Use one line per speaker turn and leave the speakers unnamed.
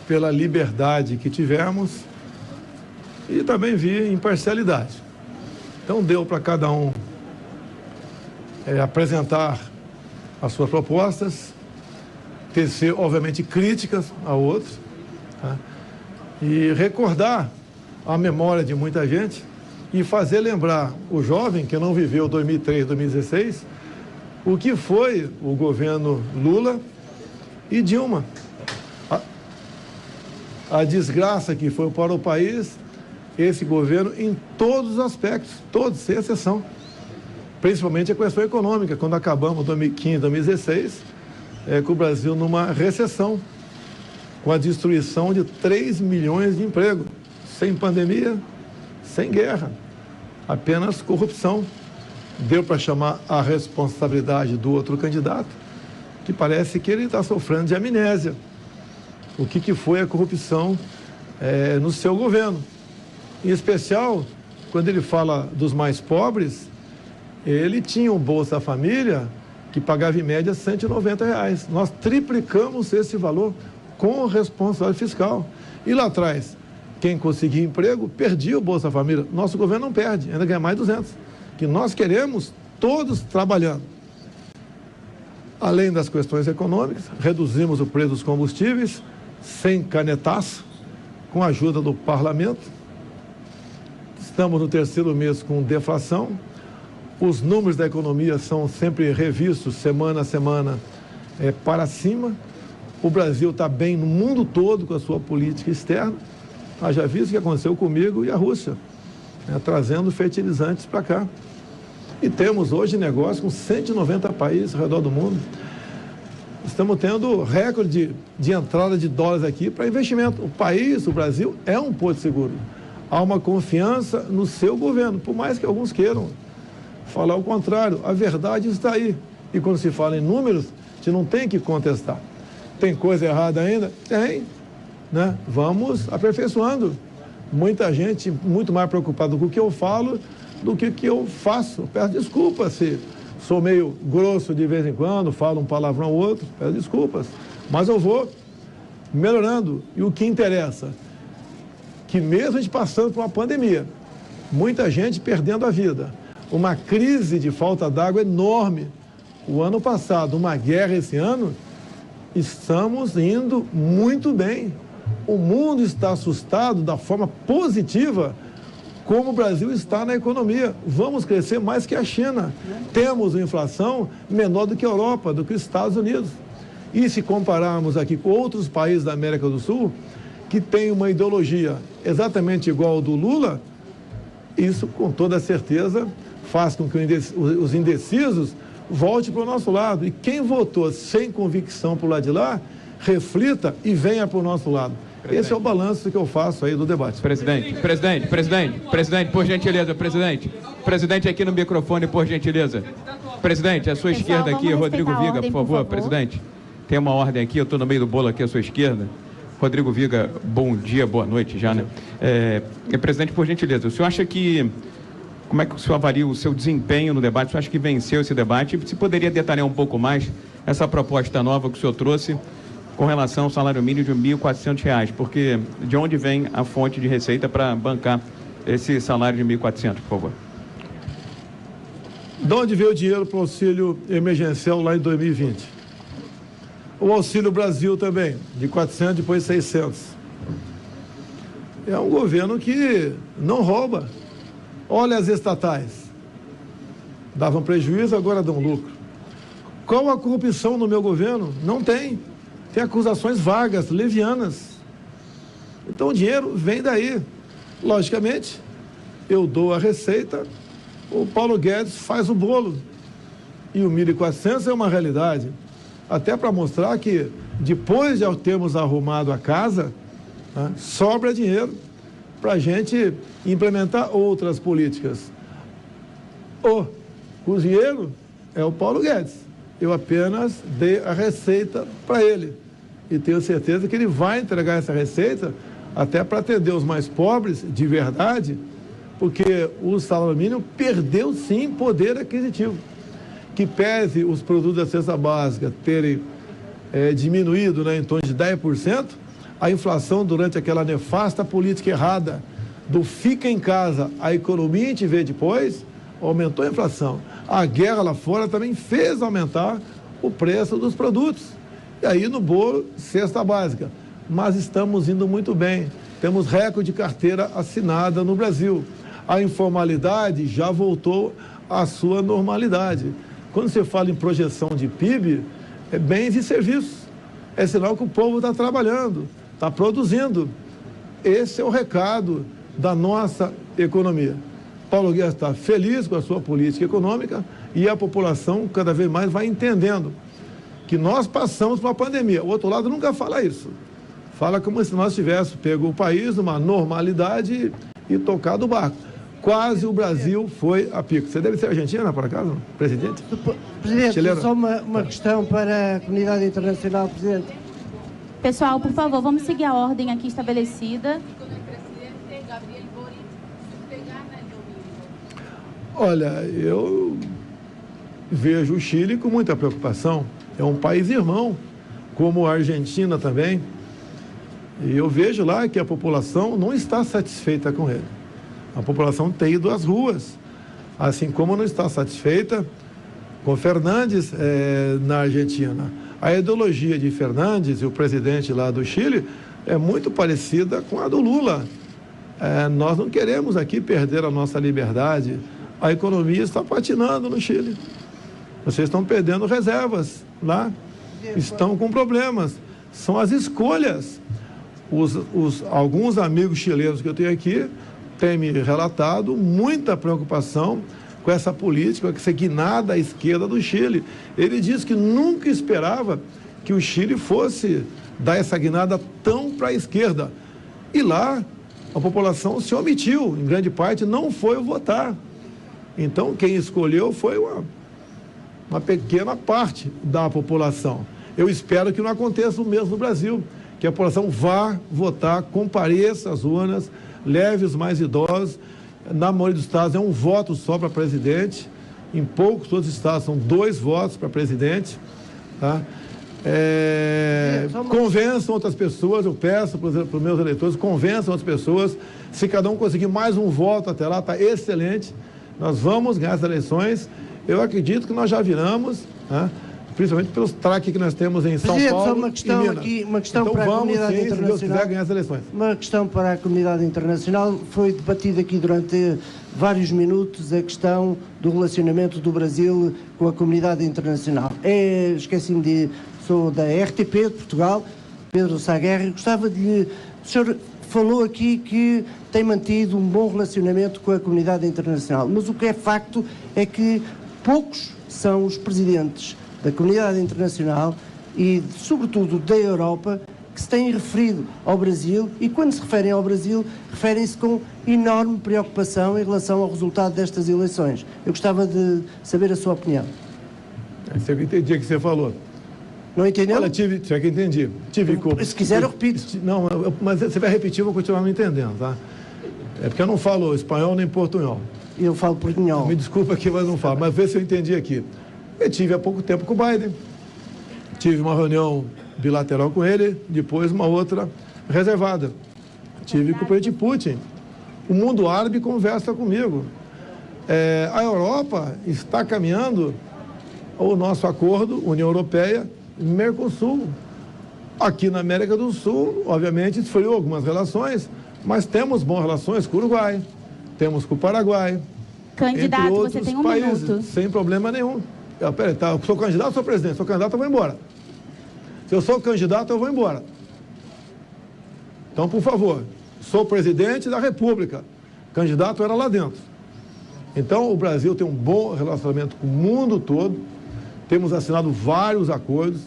pela liberdade que tivemos e também vi imparcialidade. Então deu para cada um apresentar as suas propostas, tecer, obviamente, críticas a outros, tá? E recordar a memória de muita gente e fazer lembrar o jovem que não viveu 2003, 2016, o que foi o governo Lula e Dilma. A desgraça que foi para o país, esse governo, em todos os aspectos, todos, sem exceção. Principalmente a questão econômica, quando acabamos 2015, 2016, com o Brasil numa recessão, com a destruição de 3 milhões de empregos, sem pandemia, sem guerra, apenas corrupção. Deu para chamar a responsabilidade do outro candidato, que parece que ele está sofrendo de amnésia. O que foi a corrupção no seu governo? Em especial, quando ele fala dos mais pobres, ele tinha um Bolsa Família que pagava em média R$190. Nós triplicamos esse valor com responsabilidade fiscal. E lá atrás, quem conseguia emprego, perdia o Bolsa Família. Nosso governo não perde, ainda ganha mais 200. Que nós queremos todos trabalhando. Além das questões econômicas, reduzimos o preço dos combustíveis, sem canetaço, com a ajuda do parlamento. Estamos no 3º mês com deflação. Os números da economia são sempre revistos, semana a semana, para cima. O Brasil está bem no mundo todo com a sua política externa. Já visto o que aconteceu comigo e a Rússia, trazendo fertilizantes para cá. E temos hoje negócio com 190 países ao redor do mundo. Estamos tendo recorde de entrada de dólares aqui para investimento. O país, o Brasil, é um porto seguro. Há uma confiança no seu governo, por mais que alguns queiram falar o contrário. A verdade está aí. E quando se fala em números, a gente não tem que contestar. Tem coisa errada ainda? Tem. Né? Vamos aperfeiçoando. Muita gente muito mais preocupada com o que eu falo do que o que eu faço. Peço desculpas se sou meio grosso de vez em quando, falo um palavrão ou outro, peço desculpas. Mas eu vou melhorando. E o que interessa? Que mesmo a gente passando por uma pandemia, muita gente perdendo a vida, uma crise de falta d'água enorme. O ano passado, uma guerra esse ano, estamos indo muito bem. O mundo está assustado da forma positiva como o Brasil está na economia. Vamos crescer mais que a China. Temos uma inflação menor do que a Europa, do que os Estados Unidos. E se compararmos aqui com outros países da América do Sul, que têm uma ideologia exatamente igual ao do Lula, isso com toda certeza faz com que os indecisos voltem para o nosso lado. E quem votou sem convicção para o lado de lá, reflita e venha para o nosso lado. Presidente. Esse é o balanço que eu faço aí do debate.
Presidente, por gentileza, presidente aqui no microfone, por gentileza. Presidente, à sua esquerda aqui, Rodrigo Viga, por favor, presidente. Tem uma ordem aqui, eu estou no meio do bolo aqui à sua esquerda. Rodrigo Viga, bom dia, boa noite já, né? Presidente, por gentileza, o senhor acha que... Como é que o senhor avalia o seu desempenho no debate? O senhor acha que venceu esse debate? Se poderia detalhar um pouco mais essa proposta nova que o senhor trouxe com relação ao salário mínimo de R$ 1.400, porque de onde vem a fonte de receita para bancar esse salário de R$ 1.400, por favor?
De onde veio o dinheiro para o auxílio emergencial lá em 2020? O Auxílio Brasil também, de 400, depois 600. É um governo que não rouba. Olha as estatais. Davam prejuízo, agora dão lucro. Qual a corrupção no meu governo? Não tem. Tem acusações vagas, levianas. Então o dinheiro vem daí. Logicamente, eu dou a receita, o Paulo Guedes faz o bolo. E o 1.400 é uma realidade. Até para mostrar que, depois de termos arrumado a casa, sobra dinheiro para a gente implementar outras políticas. O cozinheiro é o Paulo Guedes. Eu apenas dei a receita para ele. E tenho certeza que ele vai entregar essa receita até para atender os mais pobres de verdade, porque o salário mínimo perdeu, sim, poder aquisitivo. Que pese os produtos da cesta básica terem diminuído, em torno de 10%, A inflação, durante aquela nefasta política errada do fica em casa, a economia a gente vê depois, aumentou a inflação. A guerra lá fora também fez aumentar o preço dos produtos. E aí no bolo, cesta básica. Mas estamos indo muito bem. Temos recorde de carteira assinada no Brasil. A informalidade já voltou à sua normalidade. Quando você fala em projeção de PIB, é bens e serviços. É sinal que o povo está trabalhando, está produzindo. Esse é o recado da nossa economia. Paulo Guedes está feliz com a sua política econômica e a população cada vez mais vai entendendo que nós passamos por uma pandemia. O outro lado nunca fala isso. Fala como se nós tivéssemos pego o país numa normalidade e tocado o barco. Quase o Brasil foi a pico. Você deve ser argentina, por acaso, presidente?
Presidente,
Chileno.
só uma questão para a comunidade internacional, Presidente.
Pessoal, por favor, vamos seguir a ordem aqui estabelecida.
Olha, eu vejo o Chile com muita preocupação. É um país irmão, como a Argentina também. E eu vejo lá que a população não está satisfeita com ele. A população tem ido às ruas, assim como não está satisfeita com Fernandes na Argentina. A ideologia de Fernandes, e o presidente lá do Chile, é muito parecida com a do Lula. Nós não queremos aqui perder a nossa liberdade. A economia está patinando no Chile. Vocês estão perdendo reservas lá, estão com problemas. São as escolhas. Alguns amigos chilenos que eu tenho aqui têm me relatado muita preocupação com essa política, com essa guinada à esquerda do Chile. Ele diz que nunca esperava que o Chile fosse dar essa guinada tão para a esquerda. E lá a população se omitiu, em grande parte não foi votar. Então quem escolheu foi uma pequena parte da população. Eu espero que não aconteça o mesmo no Brasil, que a população vá votar, compareça às urnas, leve os mais idosos. Na maioria dos estados é um voto só para presidente, em poucos outros estados são 2 votos para presidente. Tá? Convençam outras pessoas, eu peço para os meus eleitores, convençam outras pessoas. Se cada um conseguir mais um voto até lá, está excelente. Nós vamos ganhar as eleições. Eu acredito que nós já viramos, né? Principalmente pelos traques que nós temos em São Paulo
só uma questão
e Minas.
aqui, uma questão
então,
para a comunidade
sim,
internacional.
Se Deus quiser, ganhar as eleições.
Uma questão para a comunidade internacional. Foi debatida aqui durante vários minutos a questão do relacionamento do Brasil com a comunidade internacional. Esqueci-me sou da RTP de Portugal, Pedro Sá Guerra, gostava de lhe... O senhor falou aqui que tem mantido um bom relacionamento com a comunidade internacional, mas o que é facto é que poucos são os presidentes da comunidade internacional e, sobretudo, da Europa, que se têm referido ao Brasil e, quando se referem ao Brasil, referem-se com enorme preocupação em relação ao resultado destas eleições. Eu gostava de saber a sua opinião.
Eu entendi o que você falou.
Não entendeu?
Olha, será que entendi?
Se quiser, eu repito.
Não, mas você vai repetir, eu vou continuar não entendendo, tá? É porque eu não falo espanhol nem portunhol.
Eu falo portunhol.
Me desculpa aqui, mas não falo. Mas vê se eu entendi aqui. Eu tive há pouco tempo com o Biden. Tive uma reunião bilateral com ele, depois uma outra reservada. Tive com o presidente Putin. O mundo árabe conversa comigo. A Europa está caminhando ao nosso acordo, União Europeia, Mercosul. Aqui na América do Sul, obviamente, esfriou algumas relações, mas temos boas relações com o Uruguai, temos com o Paraguai.
Candidato,
entre outros
você tem um
países,
minuto.
sem problema nenhum. Peraí, tá, eu sou candidato ou sou presidente? Se eu sou candidato, eu vou embora. Se eu sou candidato, eu vou embora. Então, por favor, sou presidente da República. Candidato era lá dentro. Então, o Brasil tem um bom relacionamento com o mundo todo. Temos assinado vários acordos.